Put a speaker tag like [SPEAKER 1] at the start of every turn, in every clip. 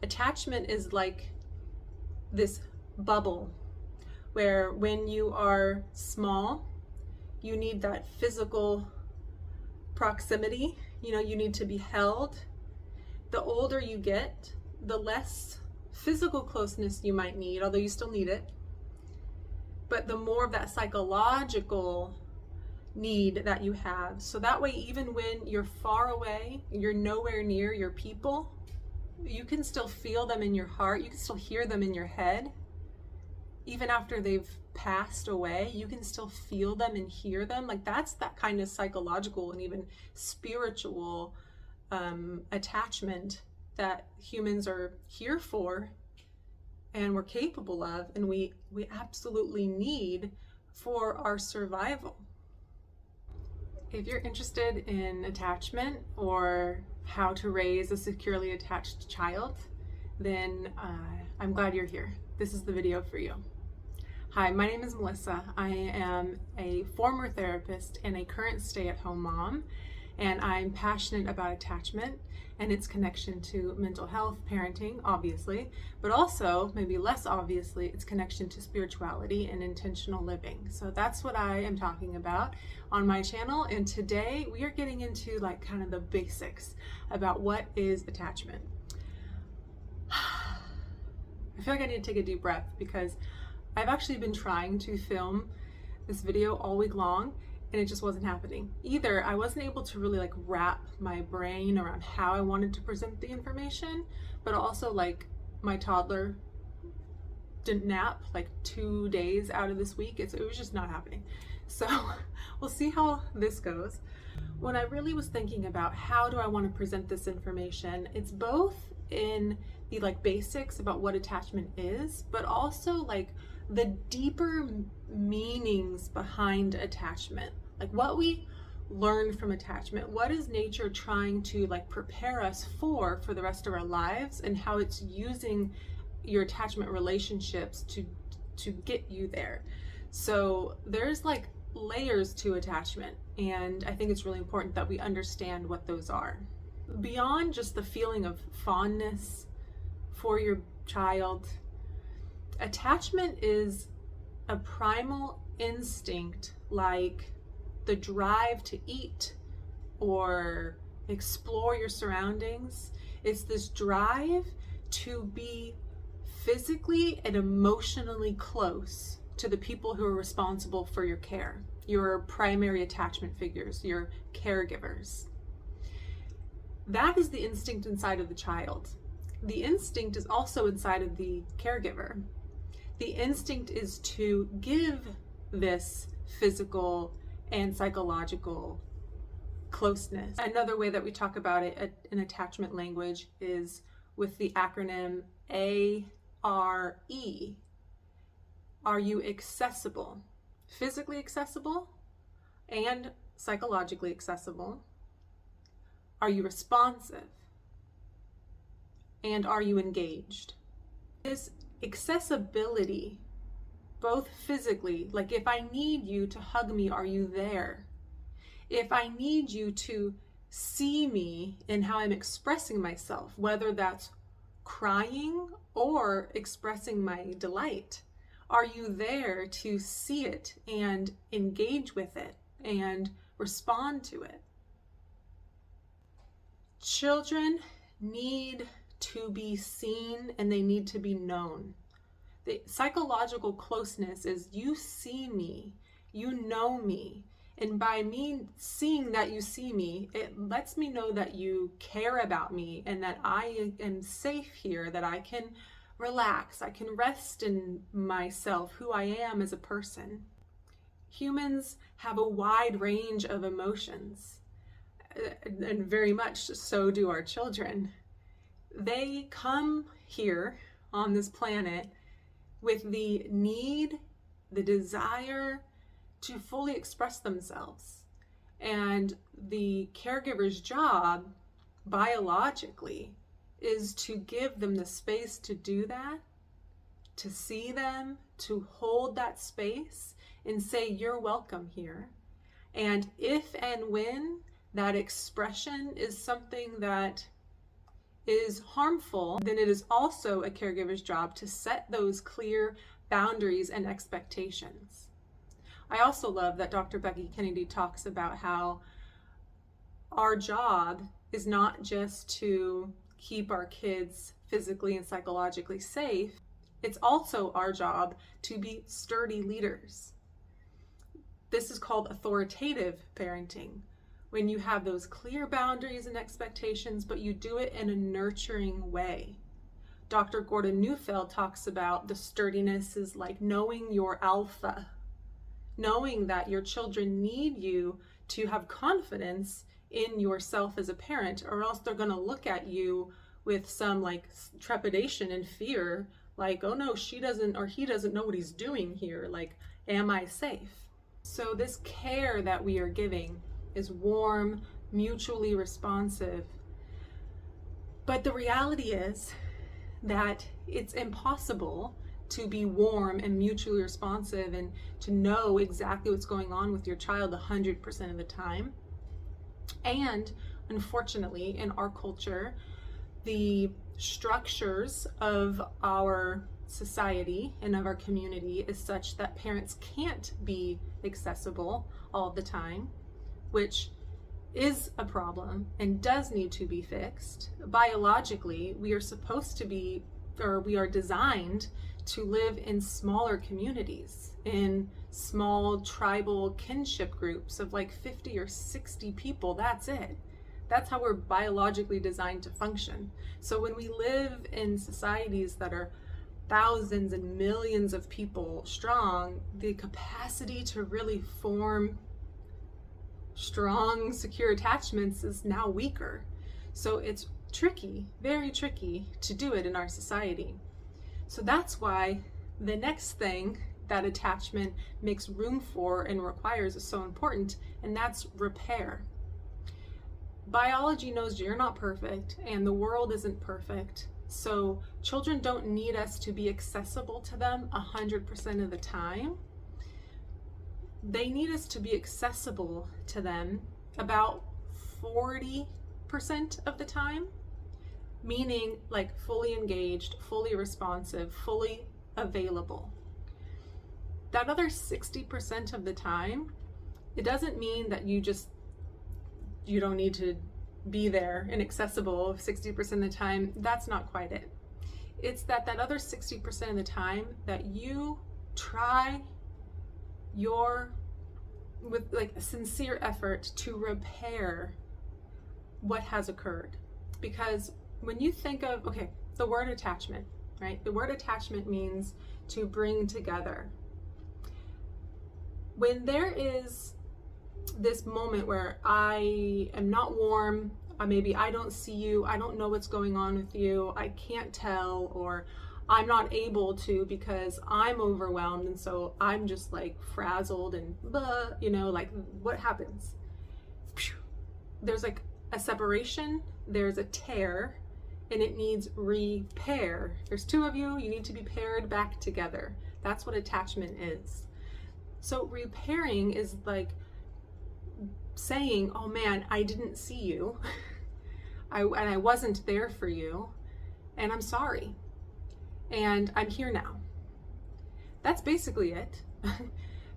[SPEAKER 1] Attachment is like this bubble where when you are small, you need that physical proximity. You need to be held. The older you get, the less physical closeness you might need, although you still need it. But the more of that psychological need that you have. So that way, even when you're far away, you're nowhere near your people, you can still feel them in your heart. You can still hear them in your head. Even after they've passed away, you can still feel them and hear them. Like, that's that kind of psychological and even spiritual attachment that humans are here for and we're capable of, and we absolutely need for our survival. If you're interested in attachment or how to raise a securely attached child, then I'm glad you're here. This is the video for you. Hi, my name is Melissa. I am a former therapist and a current stay-at-home mom, and I'm passionate about attachment and its connection to mental health, parenting, obviously, but also, maybe less obviously, its connection to spirituality and intentional living. So that's what I am talking about on my channel, and today we are getting into like kind of the basics about what is attachment. I feel like I need to take a deep breath because I've actually been trying to film this video all week long and it just wasn't happening. Either I wasn't able to really like wrap my brain around how I wanted to present the information, but also like my toddler didn't nap like 2 days out of this week. It was just not happening. So we'll see how this goes. When I really was thinking about how do I want to present this information, it's both in the like basics about what attachment is, but also like the deeper meanings behind attachment, like what we learn from attachment. What is nature trying to like prepare us for the rest of our lives, and how it's using your attachment relationships to get you there. So there's like layers to attachment, and I think it's really important that we understand what those are. Beyond just the feeling of fondness for your child, attachment is a primal instinct, like the drive to eat or explore your surroundings. It's this drive to be physically and emotionally close to the people who are responsible for your care, your primary attachment figures, your caregivers. That is the instinct inside of the child. The instinct is also inside of the caregiver. The instinct is to give this physical and psychological closeness. Another way that we talk about it in attachment language is with the acronym ARE. Are you accessible? Physically accessible and psychologically accessible? Are you responsive? And are you engaged? This accessibility, both physically, like if I need you to hug me, are you there? If I need you to see me in how I'm expressing myself, whether that's crying or expressing my delight, are you there to see it and engage with it and respond to it? Children need to be seen and they need to be known. The psychological closeness is you see me, you know me, and by me seeing that you see me, it lets me know that you care about me and that I am safe here, that I can relax, I can rest in myself, who I am as a person. Humans have a wide range of emotions, and very much so do our children. They come here on this planet with the need, the desire to fully express themselves. And the caregiver's job, biologically, is to give them the space to do that, to see them, to hold that space and say, you're welcome here. And if and when that expression is something that is harmful, then it is also a caregiver's job to set those clear boundaries and expectations. I also love that Dr. Becky Kennedy talks about how our job is not just to keep our kids physically and psychologically safe, it's also our job to be sturdy leaders. This is called authoritative parenting, when you have those clear boundaries and expectations, but you do it in a nurturing way. Dr. Gordon Neufeld talks about the sturdiness is like knowing your alpha, knowing that your children need you to have confidence in yourself as a parent, or else they're going to look at you with some like trepidation and fear, like, oh no, she doesn't or he doesn't know what he's doing here. Like, am I safe? So this care that we are giving is warm, mutually responsive. But the reality is that it's impossible to be warm and mutually responsive and to know exactly what's going on with your child 100% of the time. And unfortunately, in our culture, the structures of our society and of our community is such that parents can't be accessible all the time, which is a problem and does need to be fixed. Biologically, we are supposed to be, or we are designed to live in smaller communities, in small tribal kinship groups of like 50 or 60 people. That's it. That's how we're biologically designed to function. So when we live in societies that are thousands and millions of people strong, the capacity to really form strong, secure attachments is now weaker. So it's tricky, very tricky to do it in our society. So that's why the next thing that attachment makes room for and requires is so important, and that's repair. Biology knows you're not perfect and the world isn't perfect. So children don't need us to be accessible to them 100% of the time. They need us to be accessible to them about 40% of the time, meaning like fully engaged, fully responsive, fully available. That other 60% of the time, it doesn't mean that you don't need to be there and accessible 60% of the time. That's not quite it. It's that other 60% of the time that you try with like a sincere effort to repair what has occurred. Because when you think of, okay, the word attachment, right? The word attachment means to bring together. When there is this moment where I am not warm, maybe I don't see you, I don't know what's going on with you, I can't tell, or I'm not able to because I'm overwhelmed and so I'm just like frazzled and blah, like what happens? There's like a separation, there's a tear, and it needs repair. There's two of you, you need to be paired back together. That's what attachment is. So repairing is like saying, oh man, I didn't see you, and I wasn't there for you, and I'm sorry, and I'm here now. That's basically it.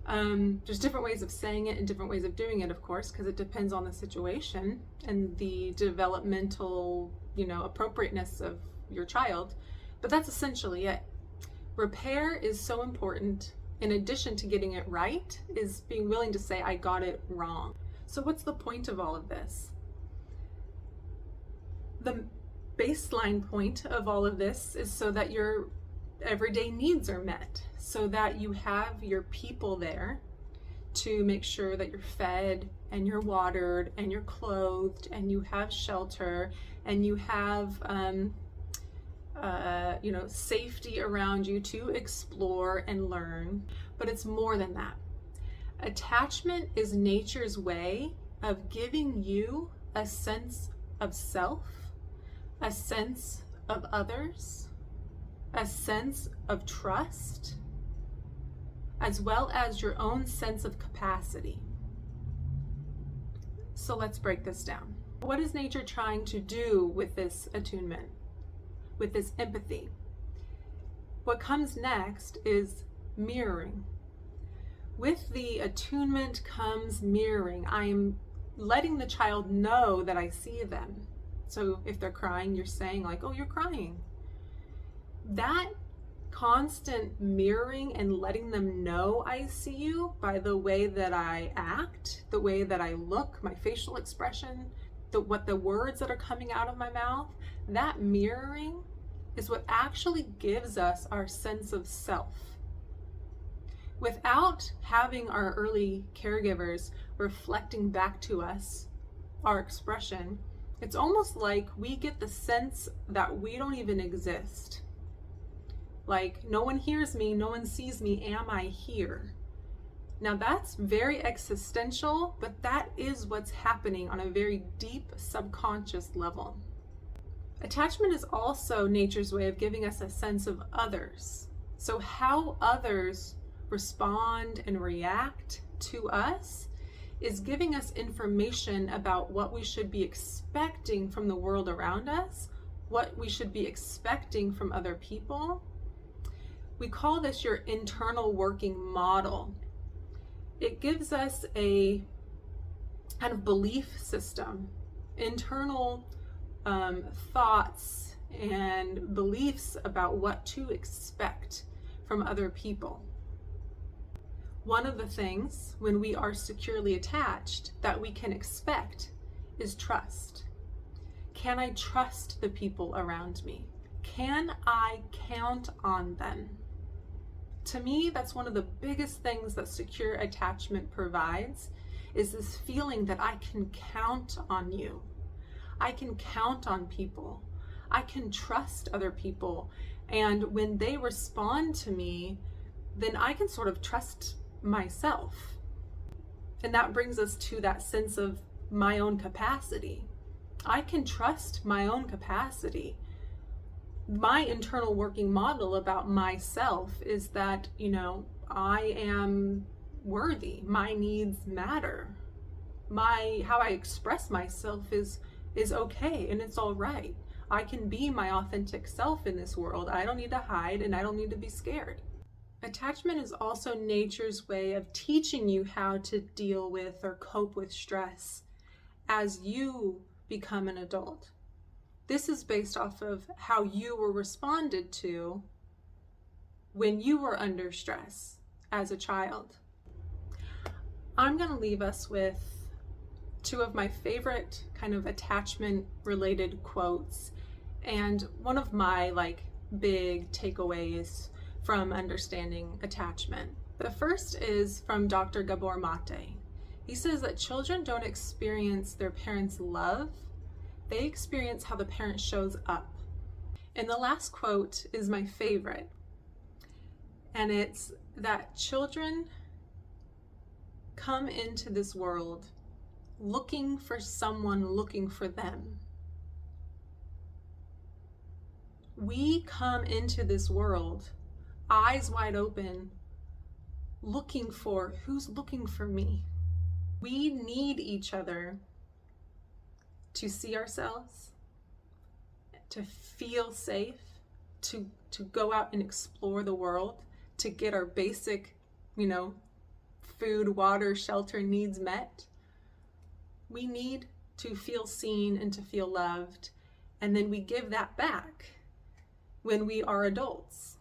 [SPEAKER 1] There's different ways of saying it and different ways of doing it, of course, because it depends on the situation and the developmental, appropriateness of your child, but that's essentially it. Repair is so important. In addition to getting it right, is being willing to say, I got it wrong. So what's the point of all of this? The baseline point of all of this is so that your everyday needs are met, so that you have your people there to make sure that you're fed and you're watered and you're clothed and you have shelter and you have safety around you to explore and learn. But it's more than that. Attachment is nature's way of giving you a sense of self, a sense of others, a sense of trust, as well as your own sense of capacity. So let's break this down. What is nature trying to do with this attunement, with this empathy? What comes next is mirroring. With the attunement comes mirroring. I am letting the child know that I see them. So if they're crying, you're saying like, oh, you're crying. That constant mirroring and letting them know I see you by the way that I act, the way that I look, my facial expression, what the words that are coming out of my mouth, that mirroring is what actually gives us our sense of self. Without having our early caregivers reflecting back to us our expression, it's almost like we get the sense that we don't even exist. Like, no one hears me, no one sees me, am I here? Now that's very existential, but that is what's happening on a very deep subconscious level. Attachment is also nature's way of giving us a sense of others. So how others respond and react to us is giving us information about what we should be expecting from the world around us, what we should be expecting from other people. We call this your internal working model. It gives us a kind of belief system, internal thoughts and beliefs about what to expect from other people. One of the things when we are securely attached that we can expect is trust. Can I trust the people around me? Can I count on them? To me, that's one of the biggest things that secure attachment provides, is this feeling that I can count on you. I can count on people. I can trust other people. And when they respond to me, then I can sort of trust myself. And that brings us to that sense of my own capacity. I can trust my own capacity. My internal working model about myself is that, I am worthy. My needs matter. How I express myself is okay, and it's all right. I can be my authentic self in this world. I don't need to hide, and I don't need to be scared. Attachment is also nature's way of teaching you how to deal with or cope with stress as you become an adult. This is based off of how you were responded to when you were under stress as a child. I'm going to leave us with two of my favorite kind of attachment related quotes and one of my big takeaways from understanding attachment. The first is from Dr. Gabor Mate. He says that children don't experience their parents' love, they experience how the parent shows up. And the last quote is my favorite. And it's that children come into this world looking for someone looking for them. We come into this world eyes wide open, looking for who's looking for me. We need each other to see ourselves, to feel safe, to go out and explore the world, to get our basic, food, water, shelter needs met. We need to feel seen and to feel loved, and then we give that back when we are adults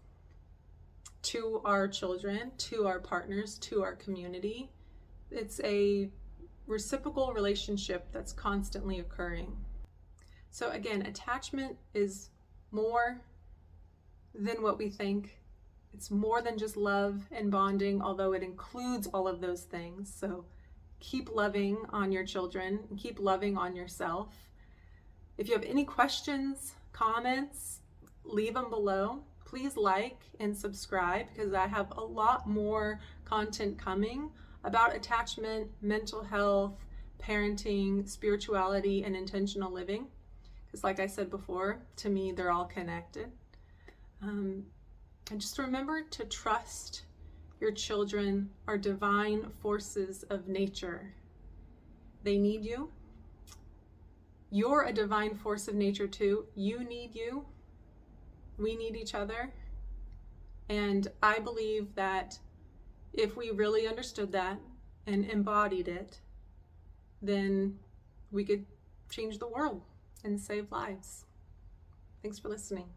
[SPEAKER 1] to our children, to our partners, to our community. It's a reciprocal relationship that's constantly occurring. So again, attachment is more than what we think. It's more than just love and bonding, although it includes all of those things. So keep loving on your children and keep loving on yourself. If you have any questions, comments, leave them below. Please like and subscribe because I have a lot more content coming about attachment, mental health, parenting, spirituality, and intentional living. Because like I said before, to me, they're all connected. And just remember to trust your children are divine forces of nature. They need you. You're a divine force of nature too. You need you. We need each other. And I believe that if we really understood that and embodied it, then we could change the world and save lives. Thanks for listening.